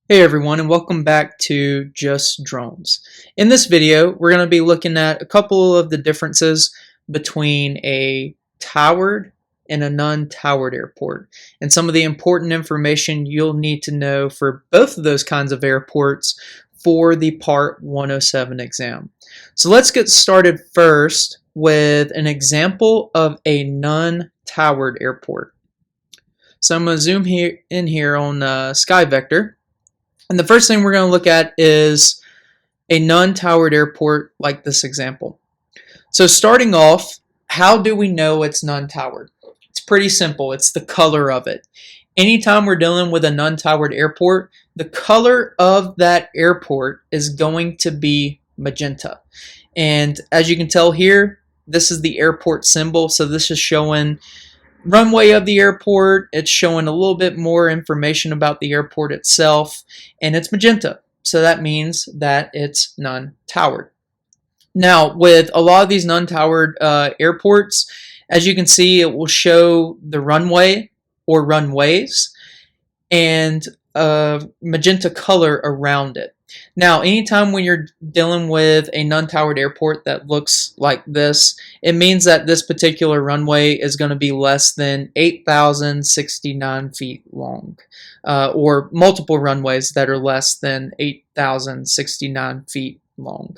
Hey everyone, and welcome back to Just Drones. In this video, we're going to be looking at a couple of the differences between a towered and a non-towered airport, and some of the important information you'll need to know for both of those kinds of airports for the Part 107 exam. So let's get started first with an example of a non-towered airport. So I'm going to zoom here on SkyVector. And the first thing we're going to look at is a non-towered airport like this example. So starting off, how do we know it's non-towered? It's pretty simple. It's the color of it. Anytime we're dealing with a non-towered airport, the color of that airport is going to be magenta. And as you can tell here, this is the airport symbol. So this is showing runway of the airport. It's showing a little bit more information about the airport itself, and it's magenta, so that means that it's non-towered. Now, with a lot of these non-towered airports, as you can see, it will show the runway or runways and a magenta color around it. Now, anytime when you're dealing with a non-towered airport that looks like this, it means that this particular runway is going to be less than 8,069 feet long, or multiple runways that are less than 8,069 feet long.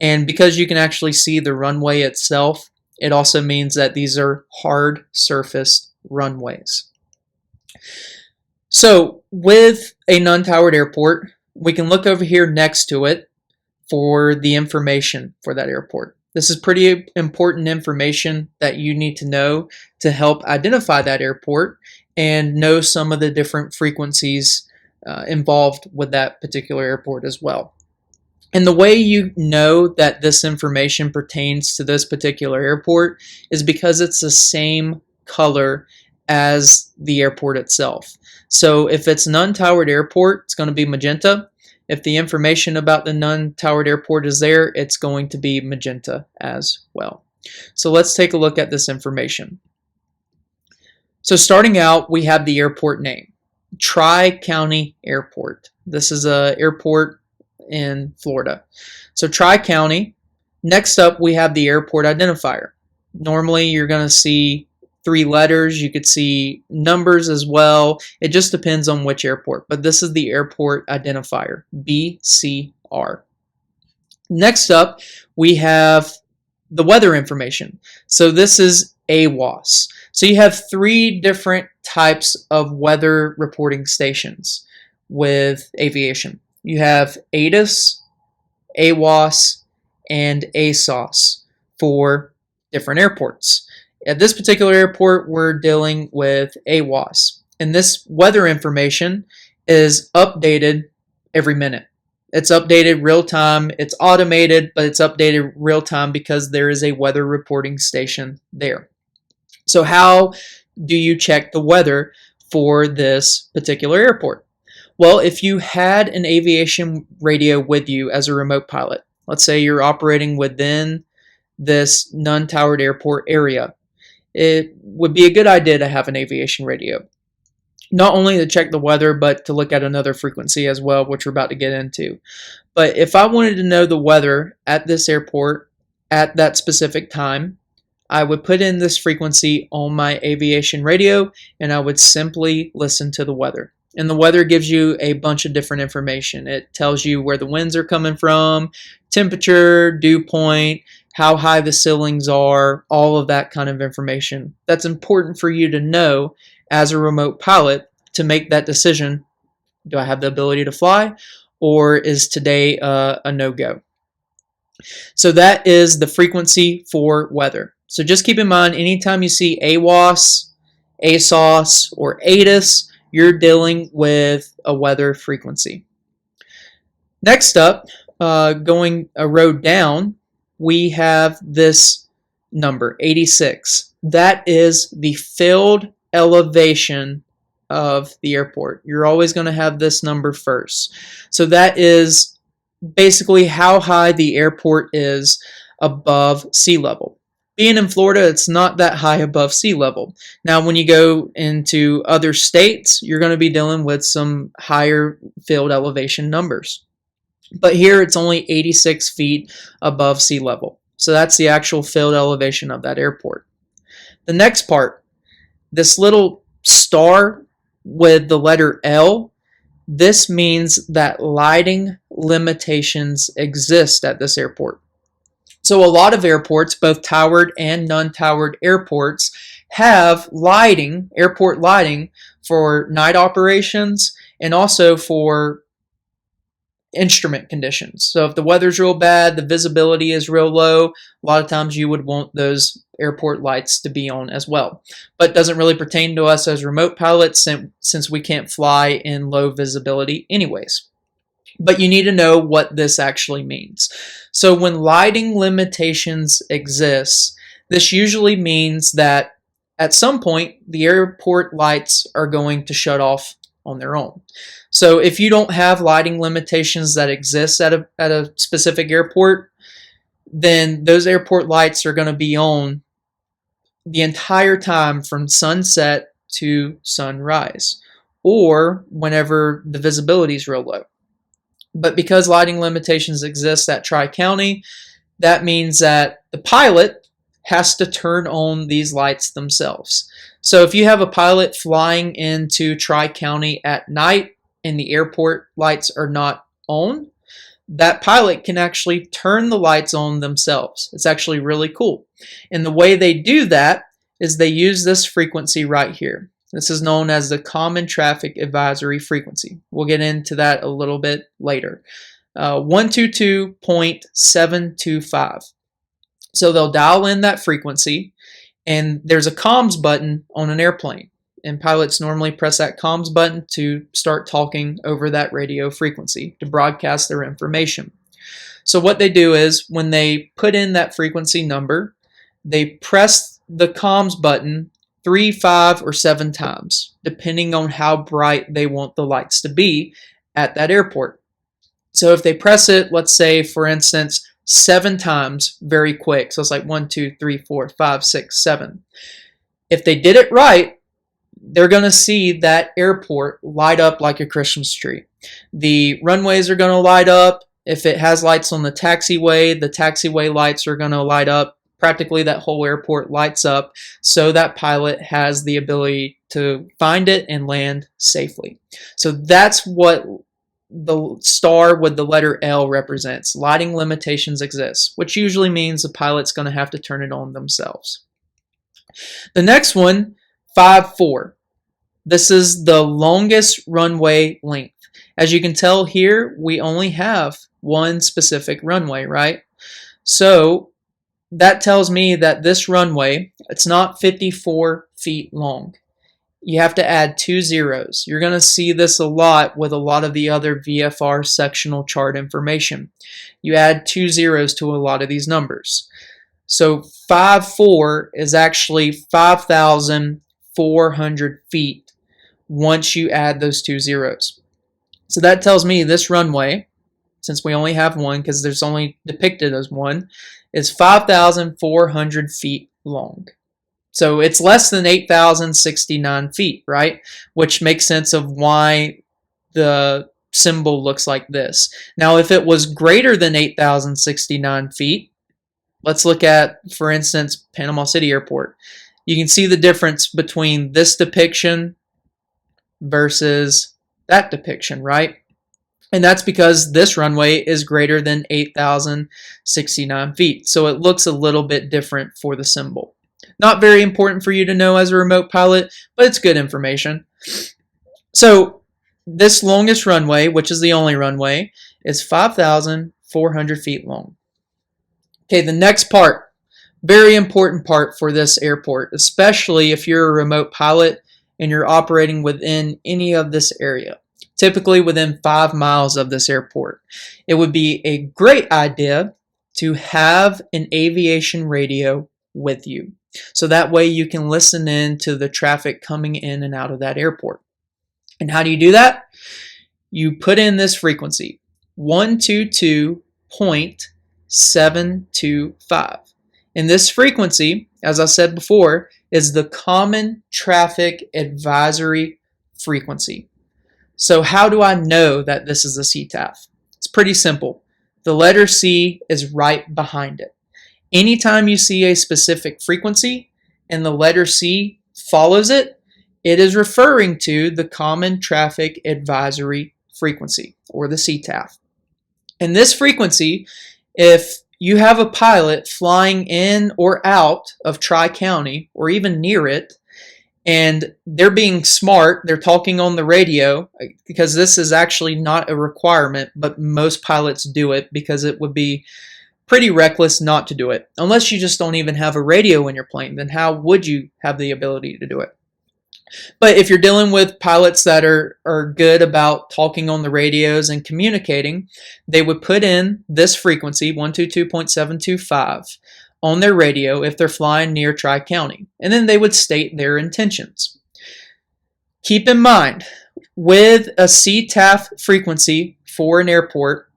And because you can actually see the runway itself, it also means that these are hard surfaced runways. So with a non-towered airport, we can look over here next to it for the information for that airport. This is pretty important information that you need to know to help identify that airport and know some of the different frequencies involved with that particular airport as well. And the way you know that this information pertains to this particular airport is because it's the same color as the airport itself. So if it's an non-towered airport, it's going to be magenta. If the information about the non-towered airport is there, it's going to be magenta as well. So let's take a look at this information. So starting out, we have the airport name, Tri-County Airport. This is an airport in Florida. So Tri-County. Next up, we have the airport identifier. Normally, you're going to see 3 letters. You could see numbers as well. It just depends on which airport, but this is the airport identifier, BCR. Next up, we have the weather information. So this is AWOS. So you have 3 different types of weather reporting stations with aviation. You have ATIS, AWOS, and ASOS for different airports. At this particular airport, we're dealing with AWOS, and this weather information is updated every minute. It's updated real time. It's automated, but it's updated real time because there is a weather reporting station there. So how do you check the weather for this particular airport? Well, if you had an aviation radio with you as a remote pilot, let's say you're operating within this non-towered airport area, it would be a good idea to have an aviation radio. Not only to check the weather, but to look at another frequency as well, which we're about to get into. But if I wanted to know the weather at this airport at that specific time, I would put in this frequency on my aviation radio and I would simply listen to the weather. And the weather gives you a bunch of different information. It tells you where the winds are coming from, temperature, dew point, how high the ceilings are, all of that kind of information. That's important for you to know as a remote pilot to make that decision. Do I have the ability to fly, or is today a no-go? So that is the frequency for weather. So just keep in mind, anytime you see AWOS, ASOS, or ATIS, you're dealing with a weather frequency. Next up, going a row down, we have this number, 86. That is the field elevation of the airport. You're always going to have this number first. So that is basically how high the airport is above sea level. Being in Florida, it's not that high above sea level. Now, when you go into other states, you're going to be dealing with some higher field elevation numbers. But here it's only 86 feet above sea level. So that's the actual field elevation of that airport. The next part, this little star with the letter L, this means that lighting limitations exist at this airport. So a lot of airports, both towered and non-towered airports, have lighting, airport lighting, for night operations and also for instrument conditions. So if the weather's real bad, the visibility is real low, a lot of times you would want those airport lights to be on as well. But it doesn't really pertain to us as remote pilots since we can't fly in low visibility anyways. But you need to know what this actually means. So when lighting limitations exist, this usually means that at some point the airport lights are going to shut off on their own. So if you don't have lighting limitations that exist at a specific airport, then those airport lights are going to be on the entire time from sunset to sunrise, or whenever the visibility is real low. But because lighting limitations exist at Tri-County, that means that the pilot has to turn on these lights themselves. So if you have a pilot flying into Tri-County at night and the airport lights are not on, that pilot can actually turn the lights on themselves. It's actually really cool. And the way they do that is they use this frequency right here. This is known as the Common Traffic Advisory Frequency. We'll get into that a little bit later. 122.725. So they'll dial in that frequency, and there's a comms button on an airplane. And pilots normally press that comms button to start talking over that radio frequency to broadcast their information. So what they do is when they put in that frequency number, they press the comms button 3, 5, or 7 times, depending on how bright they want the lights to be at that airport. So if they press it, let's say, for instance, 7 times very quick, so it's like 1, 2, 3, 4, 5, 6, 7. If they did it right, they're going to see that airport light up like a Christmas tree. The runways are going to light up. If it has lights on the taxiway lights are going to light up. Practically that whole airport lights up, so that pilot has the ability to find it and land safely. So that's what the star with the letter L represents. Lighting limitations exist, which usually means the pilot's going to have to turn it on themselves. The next one, 5-4. This is the longest runway length. As you can tell here, we only have one specific runway, right? So that tells me that this runway, it's not 54 feet long. You have to add 2 zeros. You're going to see this a lot with a lot of the other VFR sectional chart information. You add 2 zeros to a lot of these numbers. So 5-4 is actually 5,400 feet once you add those 2 zeros. So that tells me this runway, since we only have one because there's only depicted as one, is 5,400 feet long. So it's less than 8,069 feet, right? Which makes sense of why the symbol looks like this. Now, if it was greater than 8,069 feet, let's look at, for instance, Panama City Airport. You can see the difference between this depiction versus that depiction, right? And that's because this runway is greater than 8,069 feet. So it looks a little bit different for the symbol. Not very important for you to know as a remote pilot, but it's good information. So this longest runway, which is the only runway, is 5,400 feet long. Okay, the next part, very important part for this airport, especially if you're a remote pilot and you're operating within any of this area. Typically within 5 miles of this airport. It would be a great idea to have an aviation radio with you. So that way you can listen in to the traffic coming in and out of that airport. And how do you do that? You put in this frequency, 122.725. And this frequency, as I said before, is the Common Traffic Advisory frequency. So how do I know that this is a CTAF? It's pretty simple. The letter C is right behind it. Anytime you see a specific frequency and the letter C follows it, it is referring to the Common Traffic Advisory frequency, or the CTAF. And this frequency, if you have a pilot flying in or out of Tri-County or even near it, and they're being smart, they're talking on the radio, because this is actually not a requirement, but most pilots do it because it would be pretty reckless not to do it. Unless you just don't even have a radio in your plane, then how would you have the ability to do it? But if you're dealing with pilots that are good about talking on the radios and communicating, they would put in this frequency, 122.725, on their radio if they're flying near Tri-County. And then they would state their intentions. Keep in mind, with a CTAF frequency for an airport,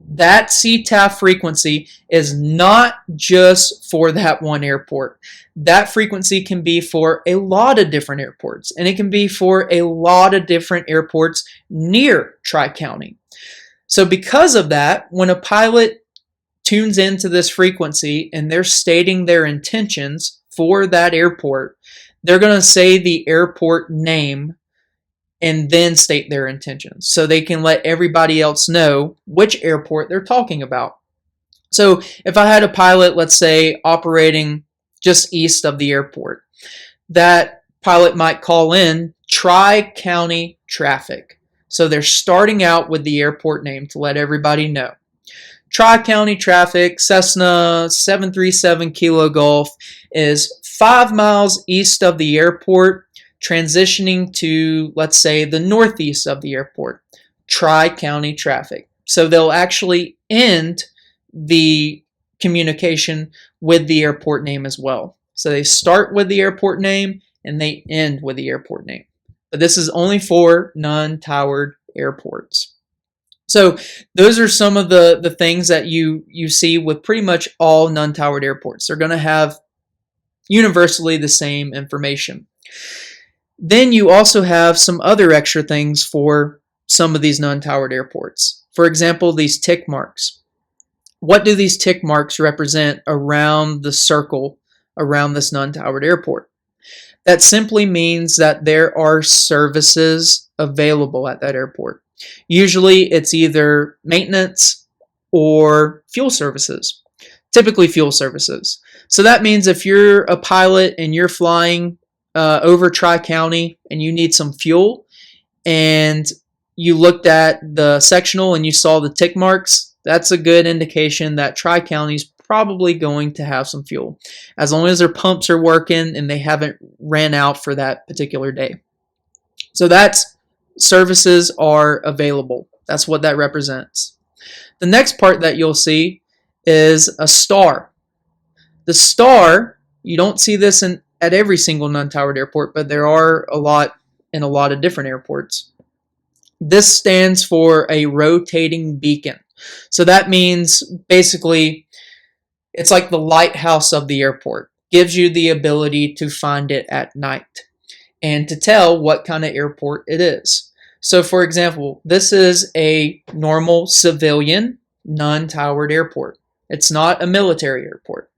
that CTAF frequency is not just for that one airport. That frequency can be for a lot of different airports, and it can be for a lot of different airports near Tri-County. So because of that, when a pilot tunes into this frequency and they're stating their intentions for that airport, they're going to say the airport name and then state their intentions, so they can let everybody else know which airport they're talking about. So if I had a pilot, let's say, operating just east of the airport, that pilot might call in Tri-County traffic. So they're starting out with the airport name to let everybody know. Tri-County traffic, Cessna 737 Kilo Golf, is 5 miles east of the airport, transitioning to, let's say, the northeast of the airport. Tri-County traffic. So they'll actually end the communication with the airport name as well. So they start with the airport name and they end with the airport name. But this is only for non-towered airports. So those are some of the things that you see with pretty much all non-towered airports. They're going to have universally the same information. Then you also have some other extra things for some of these non-towered airports. For example, these tick marks. What do these tick marks represent around the circle around this non-towered airport? That simply means that there are services available at that airport. Usually it's either maintenance or fuel services, typically fuel services. So that means if you're a pilot and you're flying over Tri-County and you need some fuel and you looked at the sectional and you saw the tick marks, that's a good indication that Tri-County is probably going to have some fuel, as long as their pumps are working and they haven't ran out for that particular day. So that's services are available. That's what that represents. The next part that you'll see is a star. The star, you don't see this at every single non-towered airport, but there are a lot in a lot of different airports. This stands for a rotating beacon. So that means basically it's like the lighthouse of the airport. Gives you the ability to find it at night and to tell what kind of airport it is. So for example, this is a normal civilian non-towered airport. It's not a military airport.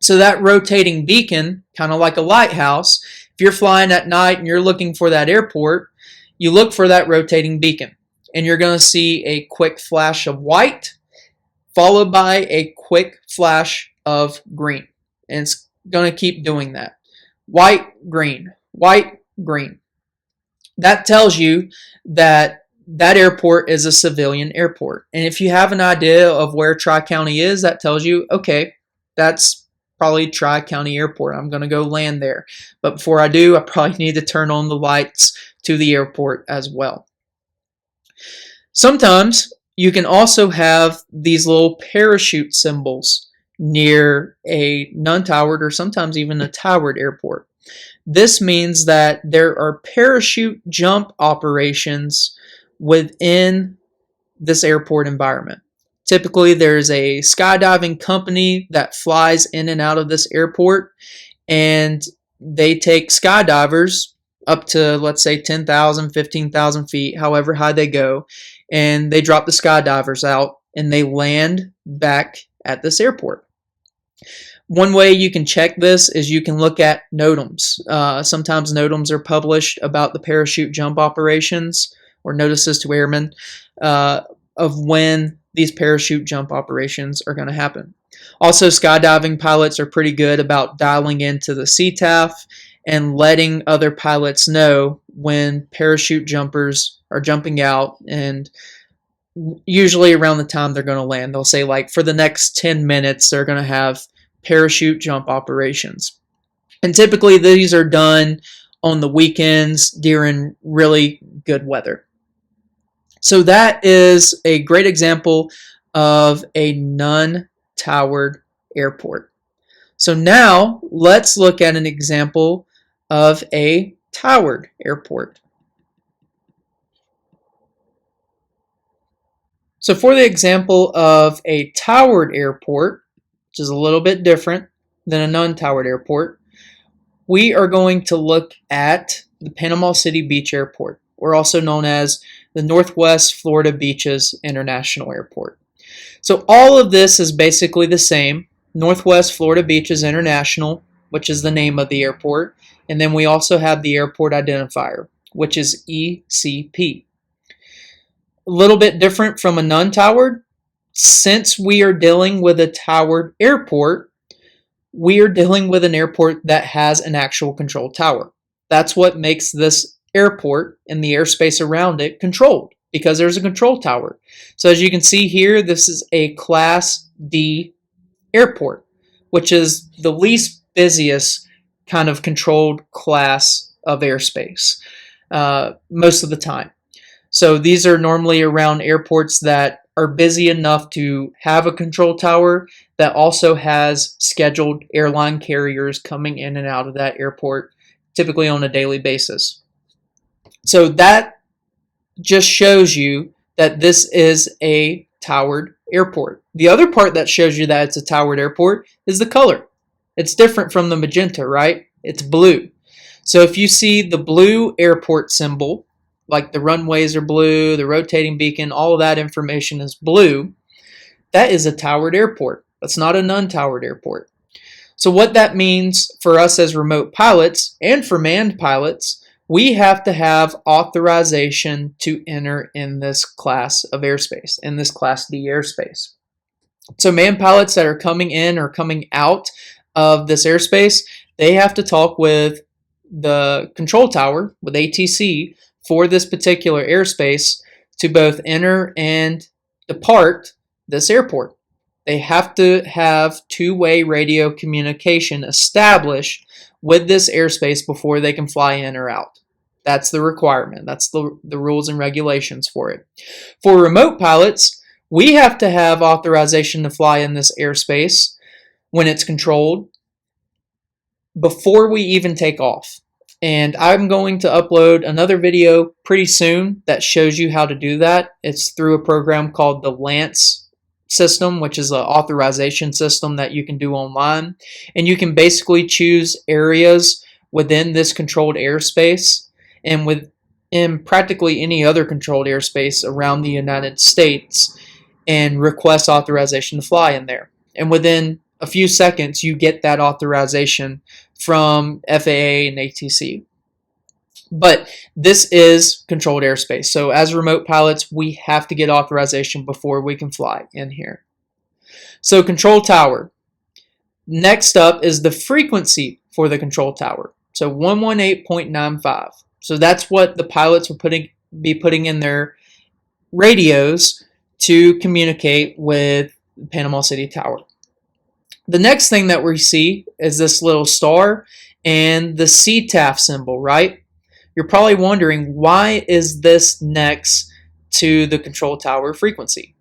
So that rotating beacon, kind of like a lighthouse, if you're flying at night and you're looking for that airport, you look for that rotating beacon and you're going to see a quick flash of white followed by a quick flash of green. And it's going to keep doing that. White, green, white, green. That tells you that that airport is a civilian airport. And if you have an idea of where Tri-County is, that tells you, okay, that's probably Tri-County Airport. I'm going to go land there. But before I do, I probably need to turn on the lights to the airport as well. Sometimes you can also have these little parachute symbols near a non-towered or sometimes even a towered airport. This means that there are parachute jump operations within this airport environment. Typically, there's a skydiving company that flies in and out of this airport, and they take skydivers up to, let's say, 10,000, 15,000 feet, however high they go, and they drop the skydivers out and they land back at this airport. One way you can check this is you can look at NOTAMs. Sometimes NOTAMs are published about the parachute jump operations or notices to airmen of when these parachute jump operations are going to happen. Also, skydiving pilots are pretty good about dialing into the CTAF and letting other pilots know when parachute jumpers are jumping out, and usually around the time they're going to land. They'll say, like, for the next 10 minutes, they're going to have parachute jump operations. And typically these are done on the weekends during really good weather. So that is a great example of a non-towered airport. So now let's look at an example of a towered airport. So for the example of a towered airport, which is a little bit different than a non-towered airport, we are going to look at the Panama City Beach Airport, or also known as the Northwest Florida Beaches International Airport. So all of this is basically the same. Northwest Florida Beaches International, which is the name of the airport, and then we also have the airport identifier, which is ECP. A little bit different from a non-towered. Since we are dealing with a towered airport, we are dealing with an airport that has an actual control tower. That's what makes this airport and the airspace around it controlled, because there's a control tower. So as you can see here, this is a Class D airport, which is the least busiest kind of controlled class of airspace most of the time. So these are normally around airports that are busy enough to have a control tower that also has scheduled airline carriers coming in and out of that airport, typically on a daily basis. So that just shows you that this is a towered airport. The other part that shows you that it's a towered airport is the color. It's different from the magenta, right? It's blue. So if you see the blue airport symbol, like the runways are blue, the rotating beacon, all of that information is blue, that is a towered airport. That's not a non-towered airport. So what that means for us as remote pilots and for manned pilots, we have to have authorization to enter in this class of airspace, in this Class D airspace. So manned pilots that are coming in or coming out of this airspace, they have to talk with the control tower, with ATC, for this particular airspace to both enter and depart this airport. They have to have two-way radio communication established with this airspace before they can fly in or out. That's the requirement. That's the rules and regulations for it. For remote pilots, we have to have authorization to fly in this airspace when it's controlled before we even take off. And I'm going to upload another video pretty soon that shows you how to do that. It's through a program called the Lance system, which is an authorization system that you can do online. And you can basically choose areas within this controlled airspace and within practically any other controlled airspace around the United States and request authorization to fly in there. And within a few seconds, you get that authorization from FAA and ATC. But this is controlled airspace. So as remote pilots, we have to get authorization before we can fly in here. So control tower. Next up is the frequency for the control tower. So 118.95. So that's what the pilots will be putting in their radios to communicate with the Panama City Tower. The next thing that we see is this little star and the CTAF symbol, right? You're probably wondering, why is this next to the control tower frequency?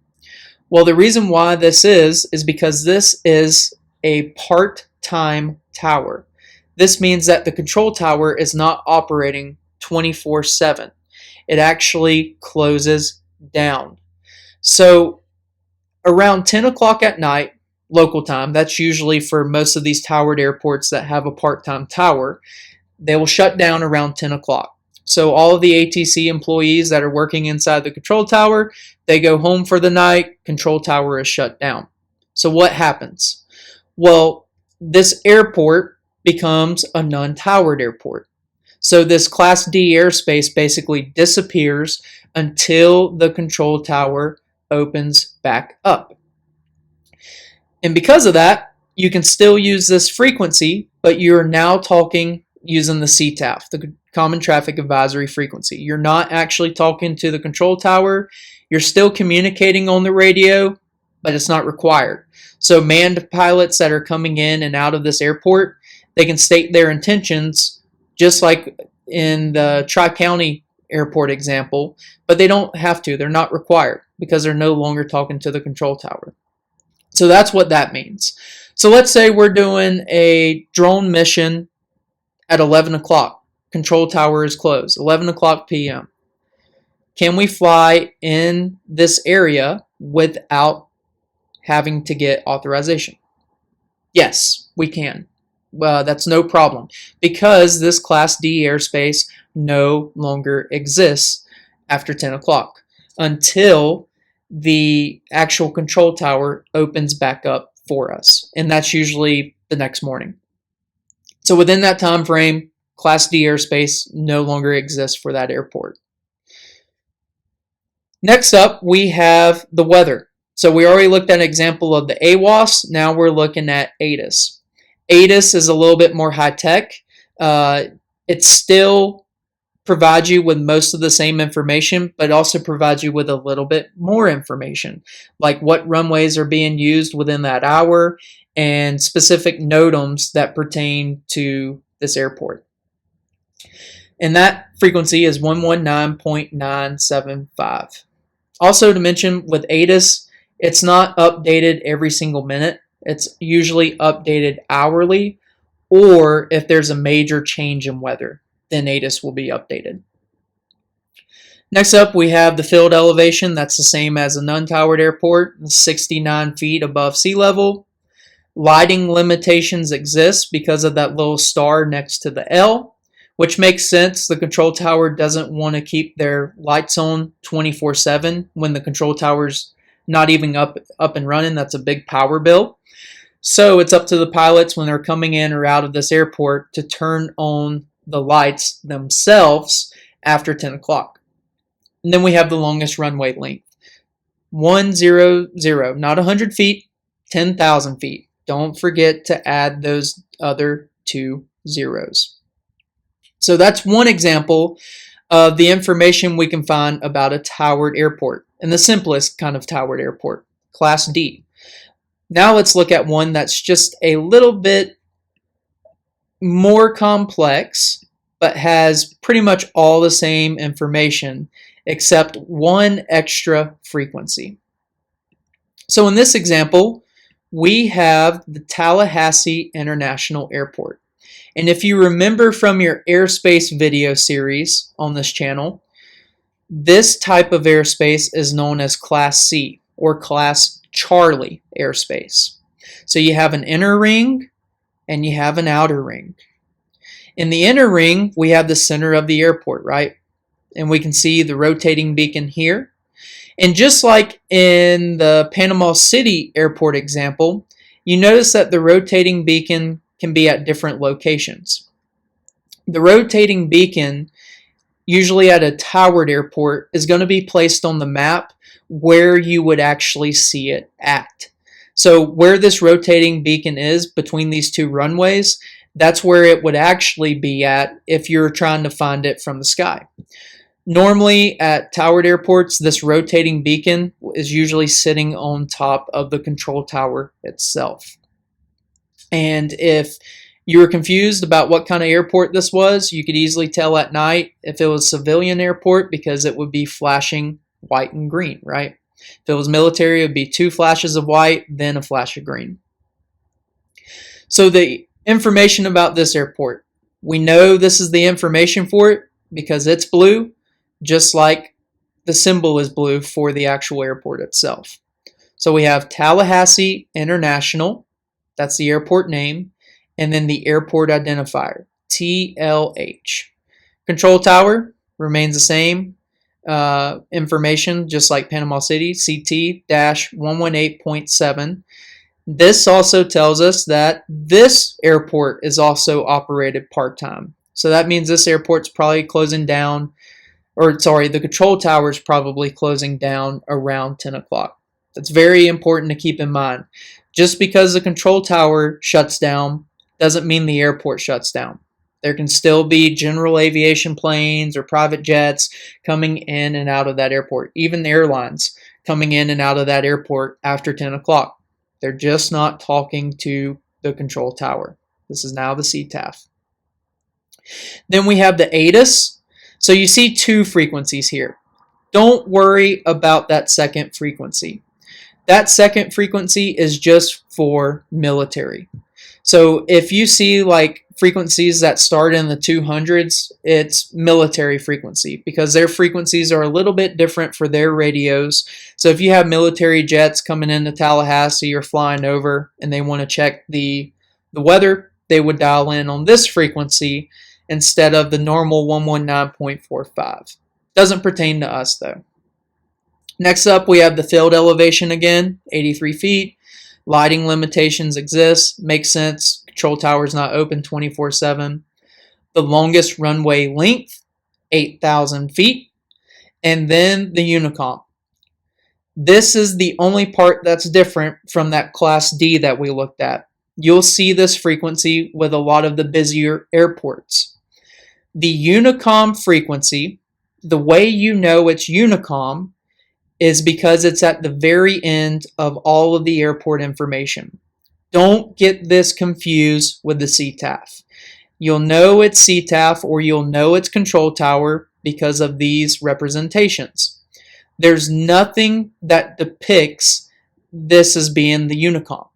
Well, the reason why this is because this is a part-time tower. This means that the control tower is not operating 24/7. It actually closes down. So Around 10 o'clock at night, local time, that's usually for most of these towered airports that have a part-time tower, they will shut down around 10 o'clock. So all of the ATC employees that are working inside the control tower, they go home for the night, control tower is shut down. So what happens? Well, this airport becomes a non-towered airport. So this Class D airspace basically disappears until the control tower opens back up. And because of that, you can still use this frequency, but you're now talking using the CTAF, the Common Traffic Advisory Frequency. You're not actually talking to the control tower. You're still communicating on the radio, but it's not required. So manned pilots that are coming in and out of this airport, they can state their intentions just like in the Tri-County airport example, but they don't have to. They're not required because they're no longer talking to the control tower. So that's what that means. So let's say we're doing a drone mission at 11 o'clock. Control tower is closed, 11 o'clock p.m. Can we fly in this area without having to get authorization? Yes, we can. That's no problem because this Class D airspace no longer exists after 10 o'clock until the actual control tower opens back up for us, and that's usually the next morning. So within that time frame, Class D airspace no longer exists for that airport. Next up, we have the weather. So we already looked at an example of the AWOS. Now we're looking at ATIS. ATIS is a little bit more high-tech. It still provides you with most of the same information, but also provides you with a little bit more information, like what runways are being used within that hour and specific NOTAMs that pertain to this airport. And that frequency is 119.975. Also to mention with ATIS, it's not updated every single minute. It's usually updated hourly, or if there's a major change in weather, then ATIS will be updated. Next up, we have the field elevation. That's the same as a non-towered airport, 69 feet above sea level. Lighting limitations exist because of that little star next to the L, which makes sense. The control tower doesn't want to keep their lights on 24/7 when the control tower's not even up and running. That's a big power bill. So it's up to the pilots when they're coming in or out of this airport to turn on the lights themselves after 10 o'clock. And then we have the longest runway length. 100, not 100 feet, 10,000 feet. Don't forget to add those other two zeros. So that's one example of the information we can find about a towered airport, and the simplest kind of towered airport, Class D. Now let's look at one that's just a little bit more complex, but has pretty much all the same information, except one extra frequency. So in this example, we have the Tallahassee International Airport. And if you remember from your airspace video series on this channel, this type of airspace is known as Class C, or Class Charlie airspace. So you have an inner ring and you have an outer ring. In the inner ring, we have the center of the airport, right? And we can see the rotating beacon here. And just like in the Panama City airport example, you notice that the rotating beacon can be at different locations. The rotating beacon, usually at a towered airport, is going to be placed on the map where you would actually see it at. So where this rotating beacon is between these two runways, that's where it would actually be at if you're trying to find it from the sky. Normally at towered airports, this rotating beacon is usually sitting on top of the control tower itself. And if you were confused about what kind of airport this was, you could easily tell at night if it was a civilian airport because it would be flashing white and green, right? If it was military, it would be 2 flashes of white, then a flash of green. So the information about this airport, we know this is the information for it because it's blue, just like the symbol is blue for the actual airport itself. So we have Tallahassee International, that's the airport name, and then the airport identifier, TLH. Control tower remains the same information, just like Panama City, CT-118.7. This also tells us that this airport is also operated part-time. So that means this airport's probably closing down, or sorry, the control tower is probably closing down around 10 o'clock. That's very important to keep in mind. Just because the control tower shuts down doesn't mean the airport shuts down. There can still be general aviation planes or private jets coming in and out of that airport, even airlines coming in and out of that airport after 10 o'clock. They're just not talking to the control tower. This is now the CTAF. Then we have the ATIS. So you see two frequencies here. Don't worry about that second frequency. That second frequency is just for military. So if you see like frequencies that start in the 200s, it's military frequency because their frequencies are a little bit different for their radios. So if you have military jets coming into Tallahassee or flying over and they want to check the weather, they would dial in on this frequency instead of the normal 119.45. Doesn't pertain to us though. Next up, we have the field elevation again, 83 feet. Lighting limitations exist. Makes sense. Control tower is not open 24/7. The longest runway length, 8,000 feet. And then the Unicom. This is the only part that's different from that Class D that we looked at. You'll see this frequency with a lot of the busier airports. The Unicom frequency, the way you know it's Unicom is because it's at the very end of all of the airport information. Don't get this confused with the CTAF. You'll know it's CTAF or you'll know it's control tower because of these representations. There's nothing that depicts this as being the Unicom.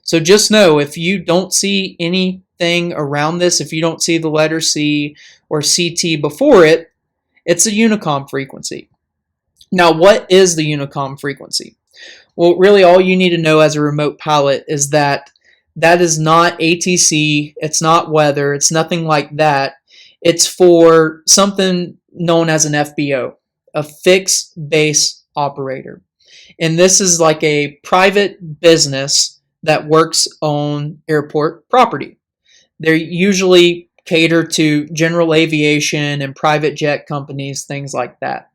So just know if you don't see anything around this, if you don't see the letter C or CT before it, it's a Unicom frequency. Now, what is the Unicom frequency? Well, really all you need to know as a remote pilot is that that is not ATC, it's not weather, it's nothing like that. It's for something known as an FBO, a fixed base operator. And this is like a private business that works on airport property. They're usually cater to general aviation and private jet companies, things like that.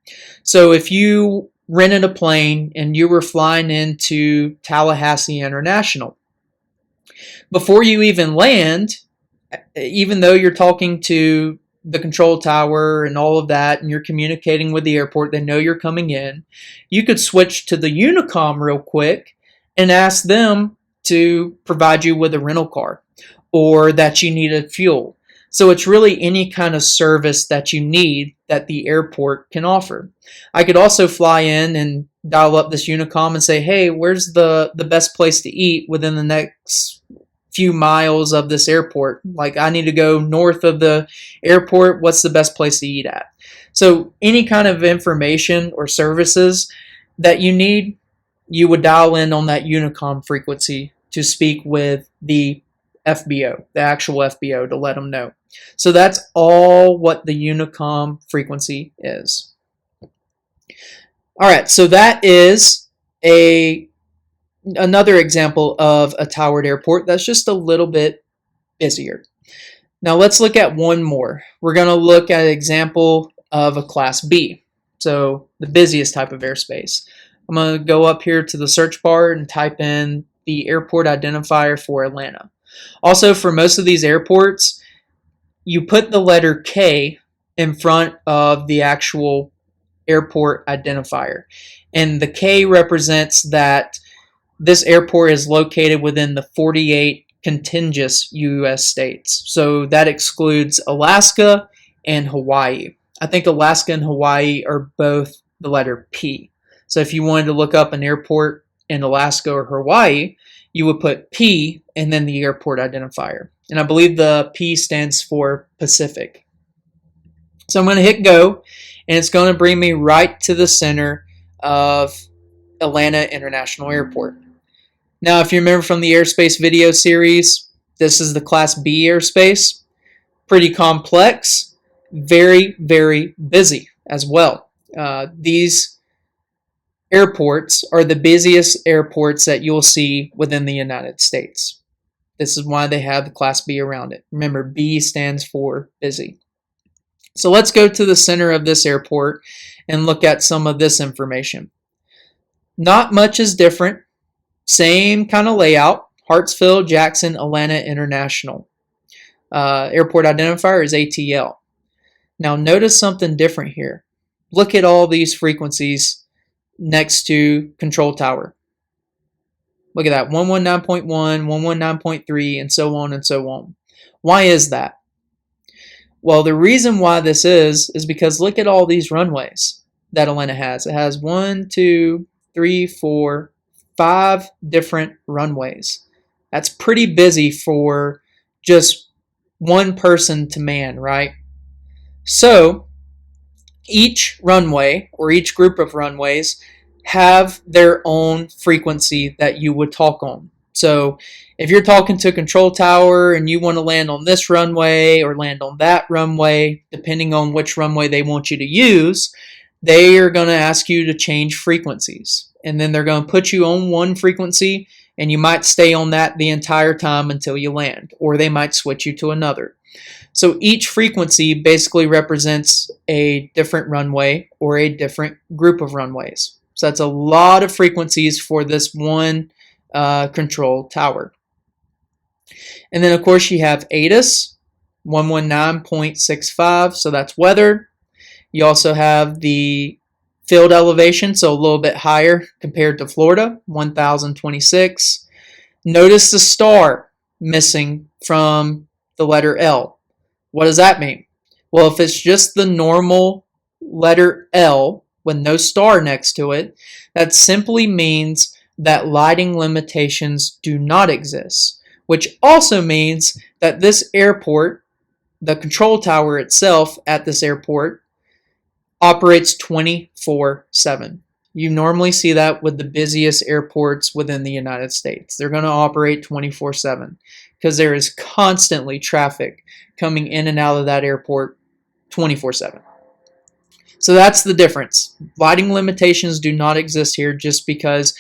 So if you rented a plane and you were flying into Tallahassee International, before you even land, even though you're talking to the control tower and all of that, and you're communicating with the airport, they know you're coming in, you could switch to the Unicom real quick and ask them to provide you with a rental car or that you needed fuel. So it's really any kind of service that you need that the airport can offer. I could also fly in and dial up this Unicom and say, hey, where's the best place to eat within the next few miles of this airport? Like I need to go north of the airport. What's the best place to eat at? So any kind of information or services that you need, you would dial in on that Unicom frequency to speak with the FBO, the actual FBO, to let them know. So that's all what the Unicom frequency is. All right, so that is another example of a towered airport that's just a little bit busier. Now let's look at one more. We're going to look at an example of a Class B, so the busiest type of airspace. I'm going to go up here to the search bar and type in the airport identifier for Atlanta. Also, for most of these airports, you put the letter K in front of the actual airport identifier. And the K represents that this airport is located within the 48 contiguous U.S. states. So that excludes Alaska and Hawaii. I think Alaska and Hawaii are both the letter P. So if you wanted to look up an airport in Alaska or Hawaii, you would put P and then the airport identifier. And I believe the P stands for Pacific. So I'm going to hit go, and it's going to bring me right to the center of Atlanta International Airport. Now, if you remember from the airspace video series, this is the Class B airspace. Pretty complex, very, very busy as well. These airports are the busiest airports that you'll see within the United States. This is why they have the Class B around it. Remember, B stands for busy. So let's go to the center of this airport and look at some of this information. Not much is different. Same kind of layout. Hartsfield, Jackson, Atlanta International. Airport identifier is ATL. Now notice something different here. Look at all these frequencies next to control tower. Look at that, 119.1, 119.3, and so on and so on. Why is that? Well, the reason why this is because look at all these runways that Atlanta has. It has 1, 2, 3, 4, 5 different runways. That's pretty busy for just one person to man, right? So each runway or each group of runways have their own frequency that you would talk on. So if you're talking to a control tower and you want to land on this runway or land on that runway, depending on which runway they want you to use, they are going to ask you to change frequencies. And then they're going to put you on one frequency and you might stay on that the entire time until you land, or they might switch you to another. So each frequency basically represents a different runway or a different group of runways. So that's a lot of frequencies for this one control tower. And then of course you have ATIS, 119.65, so that's weather. You also have the field elevation, so a little bit higher compared to Florida, 1026. Notice the star missing from the letter L. What does that mean? Well, if it's just the normal letter L with no star next to it, that simply means that lighting limitations do not exist, which also means that this airport, the control tower itself at this airport, operates 24/7. You normally see that with the busiest airports within the United States. They're going to operate 24/7 because there is constantly traffic coming in and out of that airport 24/7. So that's the difference. Lighting limitations do not exist here just because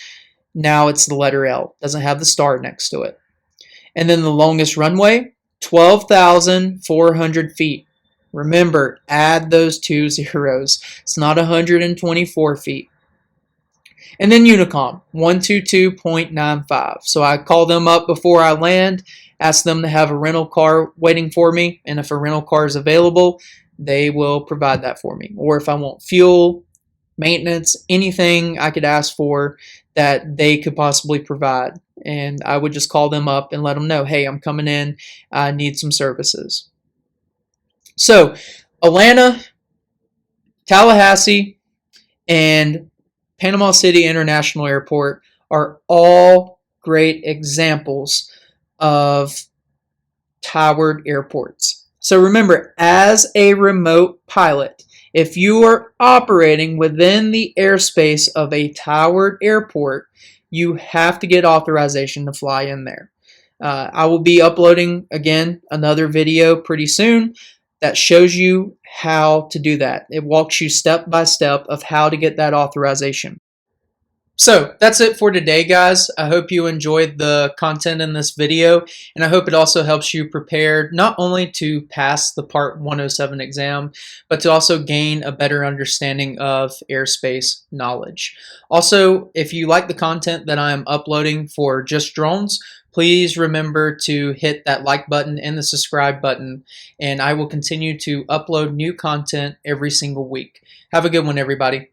now it's the letter L. It doesn't have the star next to it. And then the longest runway, 12,400 feet. Remember, add those 2 zeros. It's not 124 feet. And then Unicom, 122.95. So I call them up before I land, ask them to have a rental car waiting for me, and if a rental car is available, they will provide that for me. Or if I want fuel, maintenance, anything I could ask for that they could possibly provide. And I would just call them up and let them know, hey, I'm coming in, I need some services. So Atlanta, Tallahassee, and Panama City International Airport are all great examples of towered airports. So remember, as a remote pilot, if you are operating within the airspace of a towered airport, you have to get authorization to fly in there. I will be uploading, again, another video pretty soon that shows you how to do that. It walks you step by step of how to get that authorization. So that's it for today, guys. I hope you enjoyed the content in this video, and I hope it also helps you prepare not only to pass the Part 107 exam, but to also gain a better understanding of airspace knowledge. Also, if you like the content that I'm uploading for just drones, please remember to hit that like button and the subscribe button, and I will continue to upload new content every single week. Have a good one, everybody.